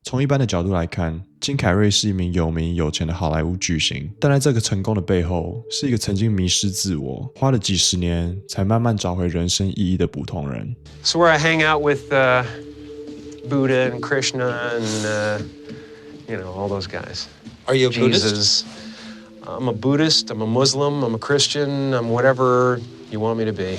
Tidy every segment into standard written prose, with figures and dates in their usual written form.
从一般的角度来看，金凯瑞是一名有名有钱的好莱坞巨星，但在这个成功的背后，是一个曾经迷失自我，花了几十年才慢慢找回人生意义的普通人。It's where I hang out with Buddha and Krishna and all those guys. Are you a Jesus. Buddhist? I'm a Buddhist. I'm a Muslim. I'm a Christian. I'm whatever you want me to be.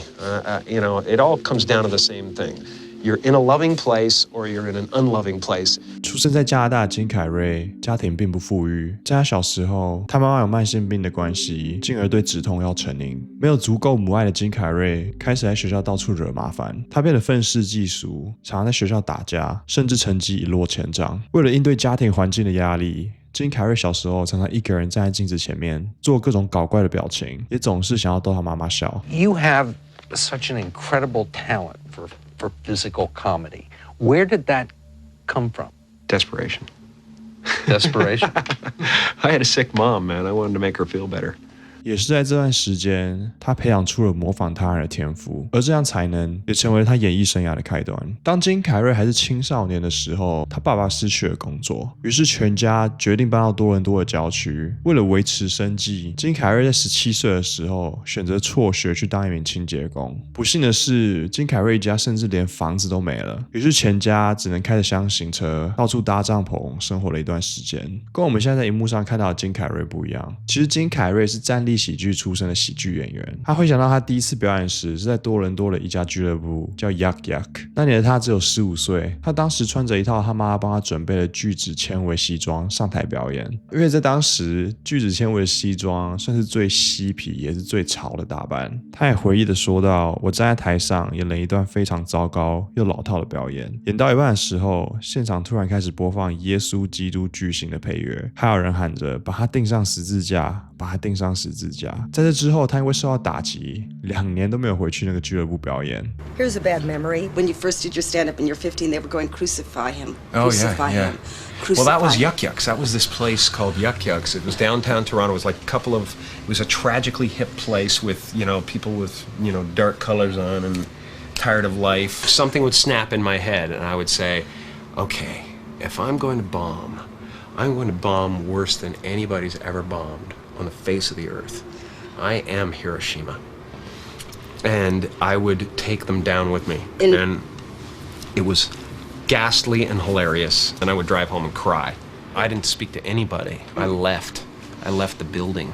It all comes down to the same thing.You're in a loving place or you're in an unloving place. 出生在加拿大的金凯瑞家庭并不富裕，在他小时候，他妈妈有慢性病的关系，进而对止痛药成瘾。没有足够母爱的金凯瑞开始在学校到处惹麻烦，他变得愤世嫉俗，常常在学校打架，甚至成绩一落千丈。为了应对家庭环境的压力，金凯瑞小时候常常一个人站在镜子前面，做各种搞怪的表情，也总是想要逗他妈妈笑。You have such an incredible talent for physical comedy. Where did that come from? Desperation. Desperation? I had a sick mom, man. I wanted to make her feel better. 也是在这段时间，他培养出了模仿他人的天赋，而这样才能也成为了他演艺生涯的开端。当金凯瑞还是青少年的时候，他爸爸失去了工作，于是全家决定搬到多伦多的郊区。为了维持生计，金凯瑞在17岁的时候选择辍学去当一名清洁工。不幸的是，金凯瑞一家甚至连房子都没了，于是全家只能开着箱型车到处搭帐篷生活了一段时间。跟我们现在在荧幕上看到的金凯瑞不一样，其实金凯瑞是站立喜剧出身的喜剧演员。他回想到他第一次表演时是在多伦多的一家俱乐部叫 Yuck Yuck， 那年的他只有15岁，他当时穿着一套他妈帮他准备的聚酯纤维西装上台表演。因为在当时聚酯纤维的西装算是最嬉皮也是最潮的打扮。他也回忆的说到，我站在台上演了一段非常糟糕又老套的表演，演到一半的时候，现场突然开始播放耶稣基督巨星的配乐，还有人喊着把他钉上十字架，把他钉上十字架。在这之后，他因为受到打击，2年都没有回去那个俱乐部表演。 Here's a bad memory. When you first did your stand-up in your 15, they were going crucify him. Oh, crucify yeah. him. Well, that was Crucify him. Yuck Yucks. That was this place called Yuck Yucks. It was downtown Toronto. It was like it was a tragically hip place with, people with, dark colors on and tired of life. Something would snap in my head and I would say, okay, if I'm going to bomb, I'm going to bomb worse than anybody's ever bombed on the face of the earth. I am Hiroshima. And I would take them down with me. And it was ghastly and hilarious. And I would drive home and cry. I didn't speak to anybody. I left the building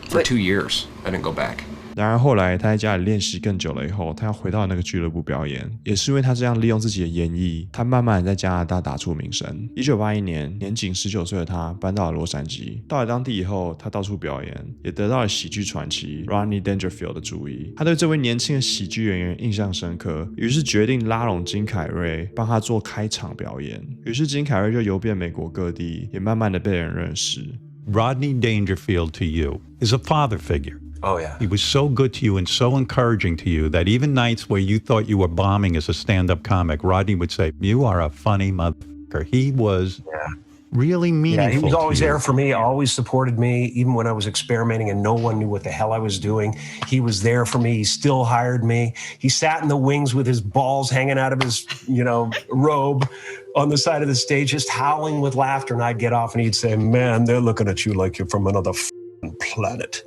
for 2 years. I didn't go back. 然而后来他在家里练习更久了以后，他要回到那个俱乐部表演，也是因为他这样利用自己的演绎，他慢慢在加拿大打出名声。1981年，年仅19岁的他搬到了洛杉矶。到了当地以后，他到处表演，也得到了喜剧传奇 Rodney Dangerfield 的注意。他对这位年轻的喜剧演员印象深刻，于是决定拉拢金凯瑞帮他做开场表演。于是金凯瑞就游遍美国各地，也慢慢的被人认识。Rodney Dangerfield to you is a father figure.Oh, yeah. He was so good to you and so encouraging to you that even nights where you thought you were bombing as a stand-up comic, Rodney would say, you are a funny motherfucker. He was really meaningful. Yeah, he was always to you. there for me, always supported me, even when I was experimenting and no one knew what the hell I was doing. He was there for me. He still hired me. He sat in the wings with his balls hanging out of his, robe on the side of the stage, just howling with laughter. And I'd get off and he'd say, man, they're looking at you like you're from another planet.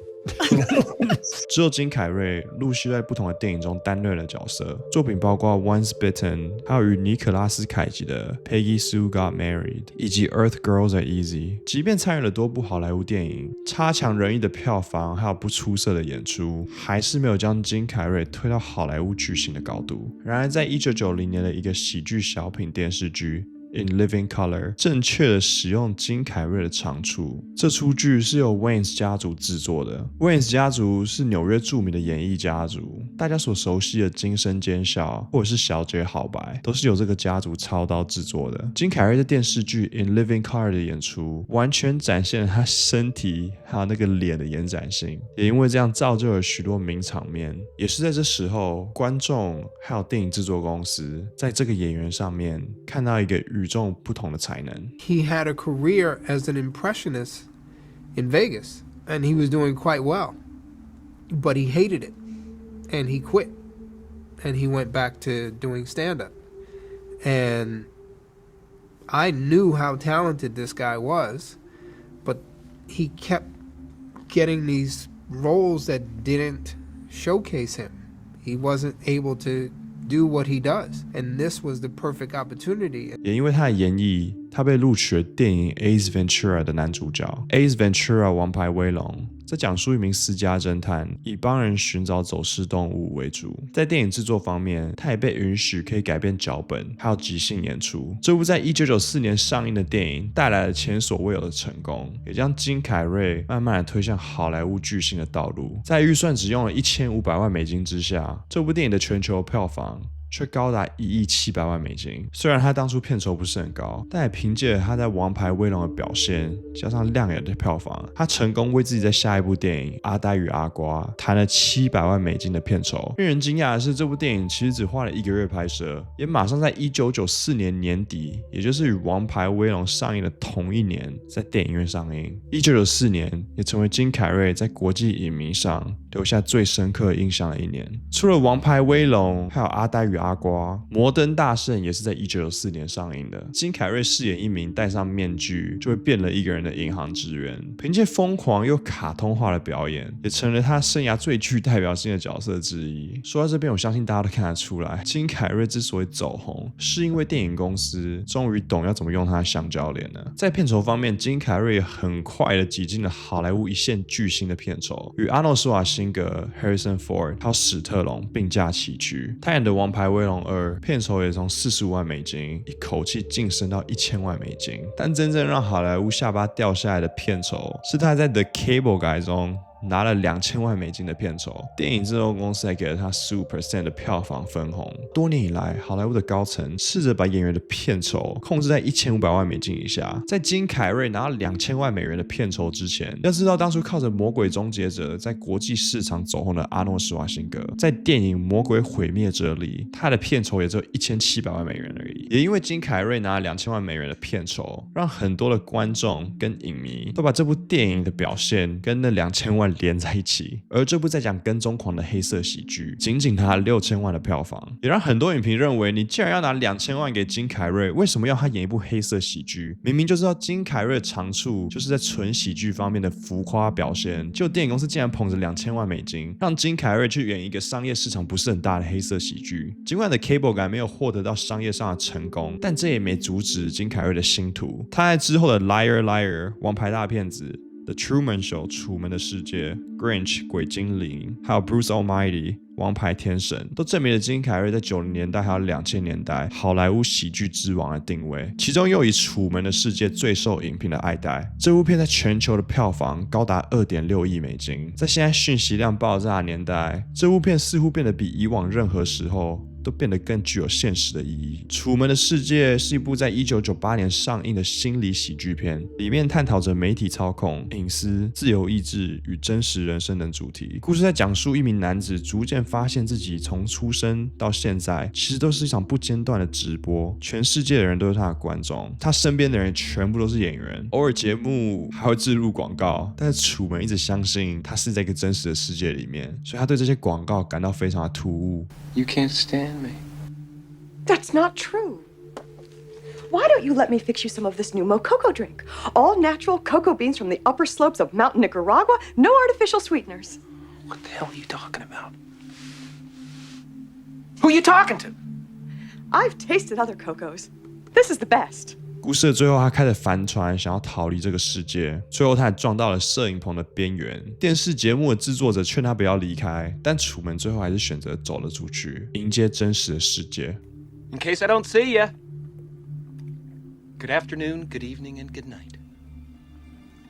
之后，金凯瑞陆续在不同的电影中担任了角色，作品包括《Once Bitten》，还有与尼可拉斯凯奇的《Peggy Sue Got Married》，以及《Earth Girls Are Easy》。即便参与了多部好莱坞电影，差强人意的票房还有不出色的演出，还是没有将金凯瑞推到好莱坞巨星的高度。然而，在1990年的一个喜剧小品电视剧In Living Color 正确的使用金凯瑞的长处。这出剧是由 Wayans 家族制作的。Wayans 家族是纽约著名的演艺家族，大家所熟悉的惊声尖笑或者是小姐好白，都是由这个家族操刀制作的。金凯瑞在电视剧 In Living Color 的演出，完全展现了他身体还有那个脸的延展性，也因为这样造就了许多名场面。也是在这时候，观众还有电影制作公司在这个演员上面看到一个与众不同的才能。 He had a career as an impressionist in Vegas, and he was doing quite well. But he hated it, and he quit, and he went back to doing stand-up. And I knew how talented this guy was, but he kept getting these roles that didn't showcase him. He wasn't able to do what he does, and this was the perfect opportunity. 也因为他的演绎，他被录取了电影《Ace Ventura》的男主角。Ace Ventura 王牌威龙在讲述一名私家侦探以帮人寻找走失动物为主。在电影制作方面，他也被允许可以改变脚本，还有即兴演出。这部在1994年上映的电影带来了前所未有的成功，也将金凯瑞慢慢的推向好莱坞巨星的道路。在预算只用了$1500万之下，这部电影的全球票房却高达$1.7亿。虽然他当初片酬不是很高，但也凭借着他在《王牌威龙》的表现，加上亮眼的票房，他成功为自己在下一部电影《阿呆与阿瓜》谈了$700万的片酬。令人惊讶的是，这部电影其实只花了1个月拍摄，也马上在1994年年底，也就是与《王牌威龙》上映的同一年，在电影院上映。1994年也成为金凯瑞在国际影迷上留下最深刻印象的一年。除了《王牌威龙》，还有《阿呆与阿瓜》，摩登大圣也是在1994年上映的。金凯瑞饰演一名戴上面具就会变了一个人的银行职员，凭借疯狂又卡通化的表演，也成了他生涯最具代表性的角色之一。说到这边，我相信大家都看得出来，金凯瑞之所以走红，是因为电影公司终于懂要怎么用他的橡胶脸了。在片酬方面，金凯瑞很快的挤进了好莱坞一线巨星的片酬，与阿诺·施瓦辛格、Harrison Ford 还有史特龙并驾齐驱。他演的《王牌威龙2》片酬也从$45万一口气晋升到$1000万。但真正让好莱坞下巴掉下来的片酬，是他在《The Cable Guy》中拿了$2000万的片酬，电影制作公司还给了他15% 的票房分红。多年以来，好莱坞的高层试着把演员的片酬控制在$1500万以下。在金凯瑞拿到$2000万的片酬之前，要知道当初靠着《魔鬼终结者》在国际市场走红的阿诺·施瓦辛格，在电影《魔鬼毁灭者》里，他的片酬也只有$1700万而已。也因为金凯瑞拿了$2000万的片酬，让很多的观众跟影迷都把这部电影的表现跟那$2000万连在一起。而这部在讲跟踪狂的黑色喜剧，仅仅拿了$6000万的票房，也让很多影评认为，你既然要拿$2000万给金凯瑞，为什么要他演一部黑色喜剧？明明就知道金凯瑞的长处就是在纯喜剧方面的浮夸表现，就电影公司竟然捧着$2000万，让金凯瑞去演一个商业市场不是很大的黑色喜剧。尽管The Cable Guy没有获得到商业上的成功，但这也没阻止金凯瑞的星途。他在之后的 Liar Liar 王牌大骗子、The Truman Show 楚门的世界、Grinch 鬼精灵，还有 Bruce Almighty 王牌天神，都证明了金凯瑞在90年代还有2000年代好莱坞喜剧之王的定位，其中又以楚门的世界最受影评的爱戴。这部片在全球的票房高达$2.6亿，在现在讯息量爆炸的年代，这部片似乎变得比以往任何时候都变得更具有现实的意义。《楚门的世界》是一部在1998年上映的心理喜剧片，里面探讨着媒体操控、隐私、自由意志与真实人生等主题。故事在讲述一名男子逐渐发现自己从出生到现在，其实都是一场不间断的直播，全世界的人都是他的观众，他身边的人全部都是演员，偶尔节目还会置入广告，但是楚门一直相信他是在一个真实的世界里面，所以他对这些广告感到非常的突兀。You can't stand me. That's not true. Why don't you let me fix you some of this new Mococo drink? All natural cocoa beans from the upper slopes of Mountain Nicaragua, no artificial sweeteners. What the hell are you talking about? Who are you talking to? I've tasted other cocos. This is the best. 故事的最后，他开始帆船，想要逃离这个世界。最后，他还撞到了摄影棚的边缘。电视节目的制作者劝他不要离开，但楚门最后还是选择走了出去，迎接真实的世界。In case I don't see ya. Good afternoon, good evening, and good night.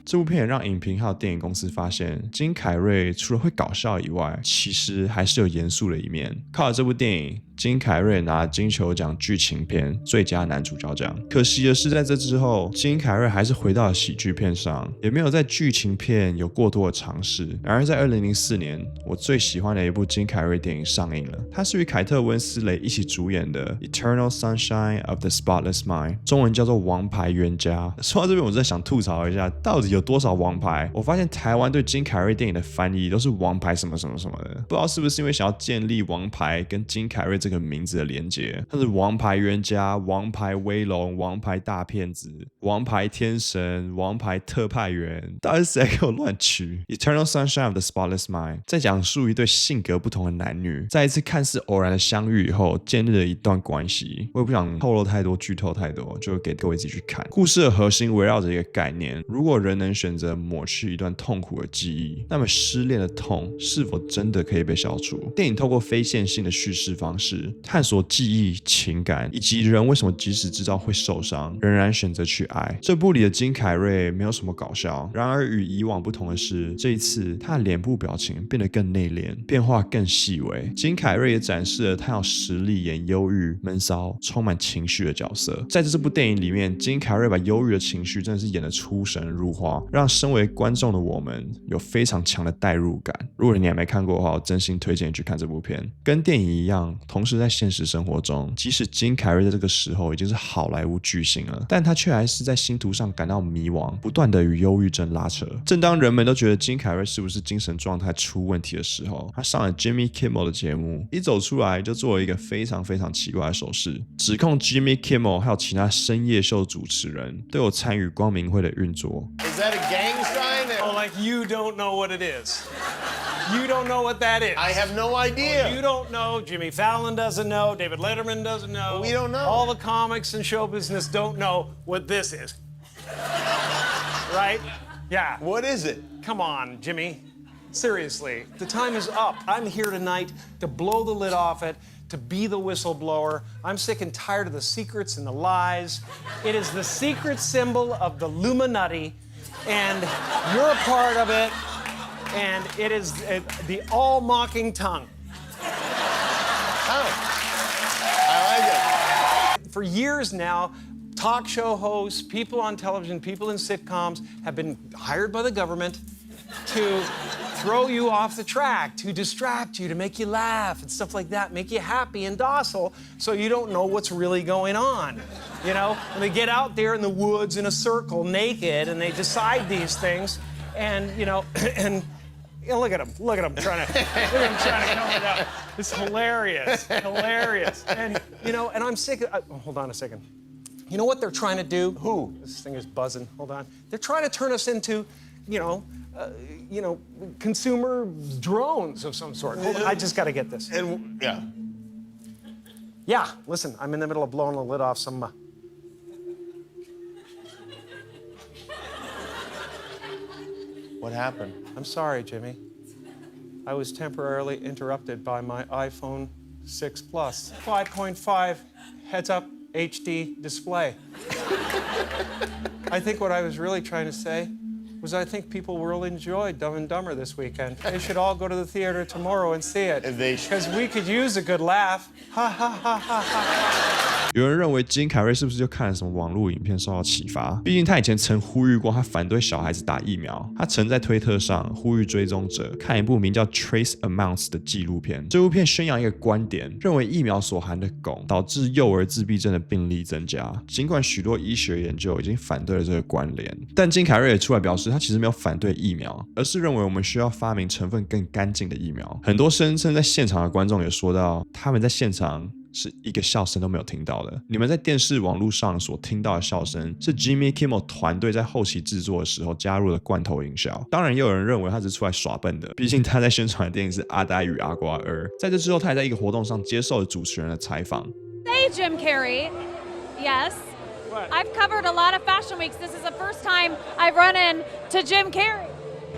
这部片也让影评还有电影公司发现，金凯瑞除了会搞笑以外，其实还是有严肃的一面。靠着这部电影，金凯瑞拿了金球奖剧情片最佳男主角奖。可惜的是，在这之后，金凯瑞还是回到了喜剧片上，也没有在剧情片有过多的尝试。然而，在2004年，我最喜欢的一部金凯瑞电影上映了，它是与凯特温斯雷一起主演的《Eternal Sunshine of the Spotless Mind》，中文叫做《王牌冤家》。说到这边，我真的想吐槽一下，到底有多少王牌？我发现台湾对金凯瑞电影的翻译都是王牌什么什么什么的，不知道是不是因为想要建立王牌跟金凯瑞这这个名字的连结，像是王牌冤家、王牌威龙、王牌大骗子、王牌天神、王牌特派员，到底是谁给我乱取 ？Eternal Sunshine of the Spotless Mind 在讲述一对性格不同的男女，在一次看似偶然的相遇以后，建立了一段关系。我也不想透露太多、剧透太多，就给各位自己去看。故事的核心围绕着一个概念：如果人能选择抹去一段痛苦的记忆，那么失恋的痛是否真的可以被消除？电影透过非线性的叙事方式，探索记忆、情感以及人为什么即使知道会受伤，仍然选择去爱。这部里的金凯瑞没有什么搞笑，然而与以往不同的是，这一次他的脸部表情变得更内敛，变化更细微。金凯瑞也展示了他有实力演忧郁、闷骚、充满情绪的角色。在这部电影里面，金凯瑞把忧郁的情绪真的是演得出神入化，让身为观众的我们有非常强的代入感。如果你还没看过的话，我真心推荐你去看这部片。跟电影一样，同时在现实生活中，即使金凯瑞在这个时候已经是好莱坞巨星了，但他却还是在星途上感到迷惘，不断的与忧郁症拉扯。正当人们都觉得金凯瑞是不是精神状态出问题的时候，他上了 Jimmy Kimmel 的节目，一走出来就做了一个非常非常奇怪的手势，指控 Jimmy Kimmel 还有其他深夜秀主持人都有参与光明会的运作。Is that a gang sign? Oh, like you don't know what it is. You don't know what that is. I have no idea. You don't know. Jimmy Fallon doesn't know. David Letterman doesn't know. We don't know. All the comics and show business don't know what this is. Right? Yeah. What is it? Come on, Jimmy. Seriously, the time is up. I'm here tonight to blow the lid off it, to be the whistleblower. I'm sick and tired of the secrets and the lies. It is the secret symbol of the Illuminati, and you're a part of it, and it is the all-mocking tongue. Oh. I like it. For years now, talk show hosts, people on television, people in sitcoms have been hired by the government to throw you off the track, to distract you, to make you laugh and stuff like that, make you happy and docile so you don't know what's really going on. You know, and they get out there in the woods in a circle naked and they decide these things and, you know, and you know, look at him trying to cover it up. It's hilarious. And, you know, and I'm sick of, hold on a second. You know what they're trying to do? Who? This thing is buzzing. Hold on. They're trying to turn us into, you know, consumer drones of some sort. Hold on, I just got to get this. And yeah. Yeah, listen, I'm in the middle of blowing the lid off some. What happened? I'm sorry, Jimmy. I was temporarily interrupted by my iPhone 6 Plus 5.5 heads-up HD display. I think what I was really trying to say was I think people will enjoy Dumb and Dumber this weekend. They should all go to the theater tomorrow and see it. Because we could use a good laugh. Ha ha ha ha ha. 有人认为金凯瑞是不是就看了什么网络影片受到启发？毕竟他以前曾呼吁过他反对小孩子打疫苗，他曾在推特上呼吁追踪者看一部名叫《Trace Amounts》的纪录片。这部片宣扬一个观点，认为疫苗所含的汞导致幼儿自闭症的病例增加。尽管许多医学研究已经反对了这个关联，但金凯瑞也出来表示，他其实没有反对疫苗，而是认为我们需要发明成分更干净的疫苗。很多声称在现场的观众也说到，他们在现场是一个笑声都没有听到的。你们在电视网络上所听到的笑声，是 Jimmy Kimmel 团队在后期制作的时候加入的罐头音效。当然，也有人认为他只是出来耍笨的，毕竟他在宣传的电影是《阿呆与阿瓜2》。在这之后，他也在一个活动上接受了主持人的采访。Say Jim Carrey, yes. What? I've covered a lot of fashion weeks. This is the first time I've run into Jim Carrey.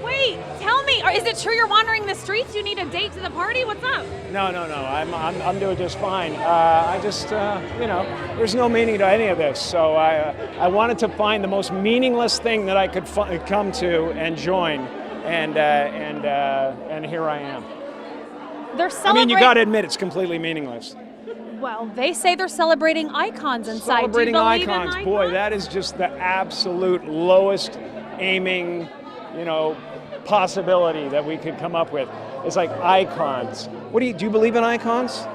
Wait, tell me, is it true you're wandering the streets? You need a date to the party? What's up? No. I'm doing just fine. I just, there's no meaning to any of this. So I wanted to find the most meaningless thing that I could come to and join, and here I am. They're I celebrating. mean, you got to admit it's completely meaningless. Well, they say they're celebrating icons inside. Celebrating Do you believe icons, in boy, that is just the absolute lowest aiming, possibility that we could come up with. It's like icons. What do you believe in icons?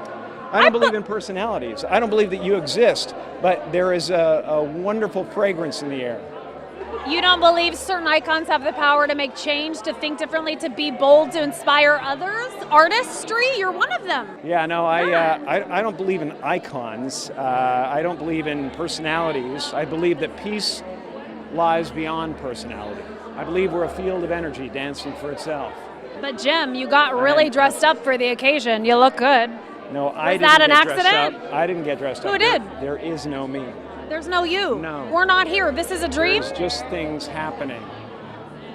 I don't believe in personalities. I don't believe that you exist, but there is a wonderful fragrance in the air. You don't believe certain icons have the power to make change, to think differently, to be bold, to inspire others? Artistry, you're one of them. Yeah, no, I don't believe in icons. I don't believe in personalities. I believe that peace lies beyond personality. I believe we're a field of energy dancing for itself. But Jim, you got really dressed up for the occasion. You look good. No, I Was didn't that an get dressed accident? up. I didn't get dressed up. Who did? There is no me. There's no you. No. We're not here. This is a dream. There's just things happening.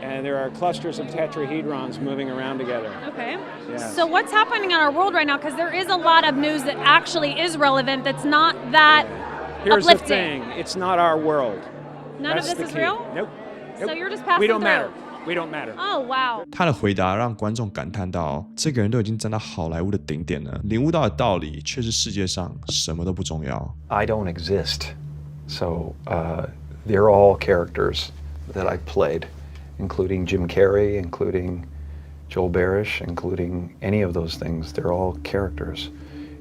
And there are clusters of tetrahedrons moving around together. Okay. Yes. So what's happening in our world right now? Because there is a lot of news that actually is relevant that's not that Here's uplifting. the thing. It's not our world. None That's of this the is key. real? Nope. So you're just passing We don't through. matter. We don't matter. Oh, wow.他的回答让观众感叹到，这个人都已经站到好莱坞的顶点了，领悟到的道理却是世界上什么都不重要。I don't exist. So they're all characters that I've played, including Jim Carrey, including Joel Barish, including any of those things. They're all characters.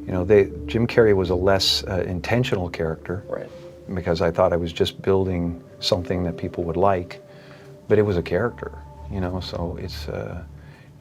You know, Jim Carrey was a less intentional character, right? Because I thought I was just building something that people would like, but it was a character, you know. So it's,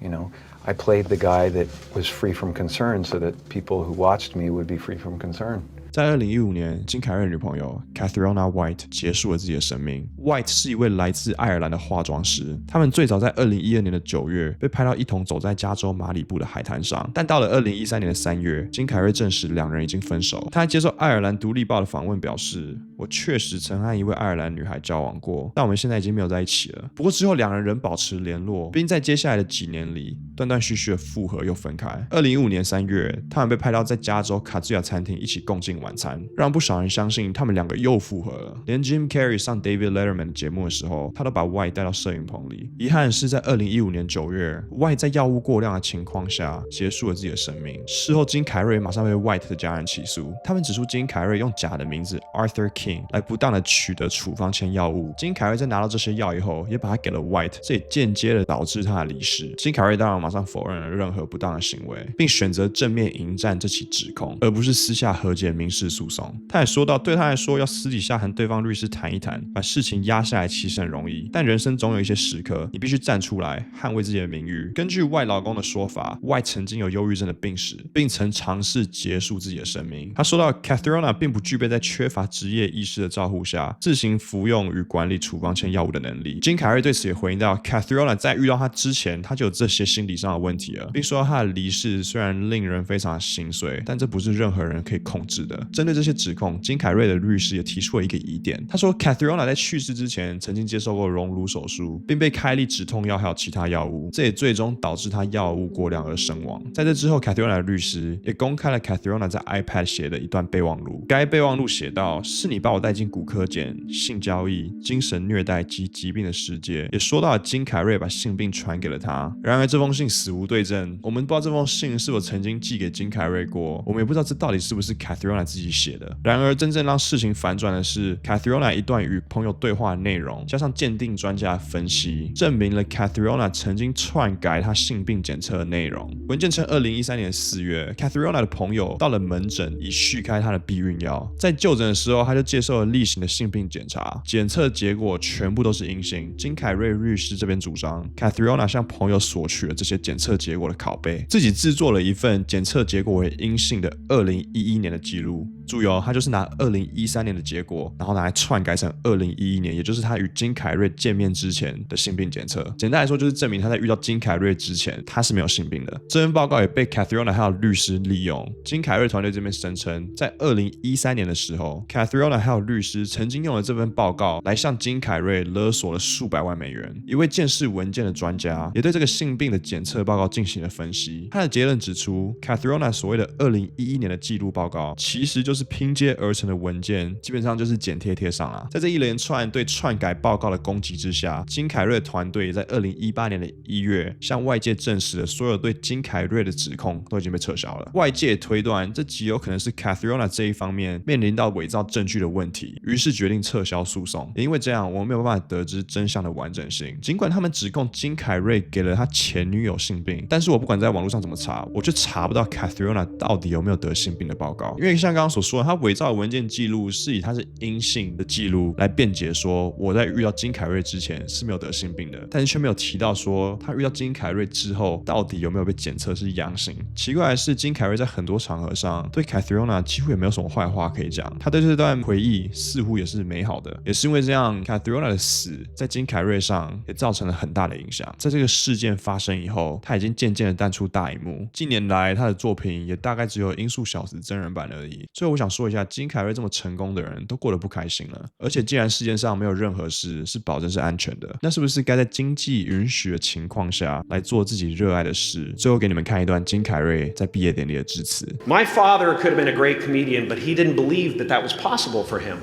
you know, I played the guy that was free from concern, so that people who watched me would be free from concern. 在2015年，金凯瑞的女朋友 Catriona White 结束了自己的生命。White 是一位来自爱尔兰的化妆师，他们最早在2012年的9月被拍到一同走在加州马里布的海滩上，但到了2013年的3月，金凯瑞证实两人已经分手。他还接受爱尔兰独立报的访问表示：“我确实曾和一位爱尔兰女孩交往过，但我们现在已经没有在一起了。不过之后两人仍保持联络，并在接下来的几年里断断续续的复合又分开。2015年3月，他们被拍到在加州卡兹亚餐厅一起共进晚餐，让不少人相信他们两个又复合了。连 Jim Carrey 上 David Letterman 的节目的时候，他都把 White 带到摄影棚里。遗憾的是，在2015年9月 ，White 在药物过量的情况下结束了自己的生命。事后，金凯瑞马上被 White 的家人起诉，他们指出金凯瑞用假的名字 Arthur King 来不当的取得处方签药物。金凯瑞在拿到这些药以后，也把它给了 White， 这也间接的导致他的离世。金凯瑞当然马上否认了任何不当的行为，并选择正面迎战这起指控，而不是私下和解民事诉讼。他也说到，对他来说，要私底下和对方律师谈一谈，把事情压下来其实很容易，但人生总有一些时刻，你必须站出来捍卫自己的名誉。根据 White 老公的说法 ，White 曾经有忧郁症的病史，并曾尝试结束自己的生命。他说到 ，Catriona 并不具备在缺乏职业医师的照护下自行服用与管理处方签药物的能力。金凯瑞对此也回应到 ，Catriona 在遇到他之前，他就有这些心理上的问题了，并说他的离世虽然令人非常的心碎，但这不是任何人可以控制的。针对这些指控，金凯瑞的律师也提出了一个疑点，他说 Catriona 在去世之前曾经接受过隆乳手术，并被开立止痛药还有其他药物，这也最终导致他药物过量而身亡。在这之后 ，Catriona 的律师也公开了 Catriona 在 iPad 写的一段备忘录，该备忘录写道：“是你把我带进骨科检、性交易、精神虐待及疾病的世界。”也说到了金凯瑞把性病传给了他。然而这封信死无对证，我们不知道这封信是否曾经寄给金凯瑞过，我们也不知道这到底是不是 Catriona 自己写的。然而真正让事情反转的是 Catriona 一段与朋友对话的内容，加上鉴定专家的分析，证明了 Catriona 曾经篡改她性病检测的内容。文件称2013年4月 Catriona 的朋友到了门诊以续开她的避孕药，在就诊的时候，他就接受了例行的性病检查，检测结果全部都是阴性。金凯瑞律师这边主张 Catriona 向朋友索取了这些检测结果的拷贝，自己制作了一份检测结果为阴性的2011年的记录。注意哦，他就是拿2013年的结果，然后拿来篡改成2011年，也就是他与金凯瑞见面之前的性病检测。简单来说，就是证明他在遇到金凯瑞之前，他是没有性病的。这份报告也被 Catriona 还有律师利用。金凯瑞团队这边声称，在2013年的时候 ，Catriona 还有律师曾经用了这份报告来向金凯瑞勒索了数百万美元。一位见识文件的专家也对这个性病的检测报告进行了分析，他的结论指出 ，Catriona 所谓的2011年的记录报告，其实就是拼接而成的文件，基本上就是剪贴贴上啊。在这一连串对篡改报告的攻击之下，金凯瑞团队也在2018年的1月向外界证实了所有对金凯瑞的指控都已经被撤销了。外界推断这极有可能是 Catriona 这一方面面临到伪造证据的问题，于是决定撤销诉讼。也因为这样，我们没有办法得知真相的完整性。尽管他们指控金凯瑞给了他前女友性病，但是我不管在网络上怎么查，我却查不到 Catriona 到底有没有得性病的报告。因为像刚刚刚所说的，他伪造的文件记录是以他是阴性的记录来辩解说，我在遇到金凯瑞之前是没有得性病的，但是却没有提到说他遇到金凯瑞之后到底有没有被检测是阳性。奇怪的是，金凯瑞在很多场合上对 Catriona 几乎也没有什么坏话可以讲，他对这段回忆似乎也是美好的。也是因为这样 ，Catriona 的死在金凯瑞上也造成了很大的影响。在这个事件发生以后，他已经渐渐的淡出大荧幕，近年来他的作品也大概只有《音速小子》真人版而已。最后我想说一下，金凯瑞这么成功的人都过得不开心了，而且既然世界上没有任何事是保证是安全的，那是不是该在经济允许的情况下来做自己热爱的事？最后给你们看一段金凯瑞在毕业典礼的致辞。My father could have been a great comedian, but he didn't believe that that was possible for him.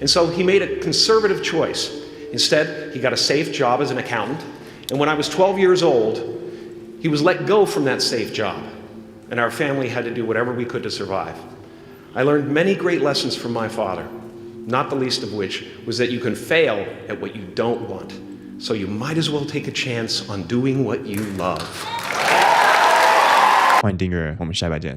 And so he made a conservative choice. Instead, he got a safe job as an accountant. And when I was 12 years old, he was let go from that safe job. And our family had to do whatever we could to survive. I learned many great lessons from my father, not the least of which was that you can fail at what you don't want. So you might as well take a chance on doing what you love. 欢迎订阅，我们下礼拜见。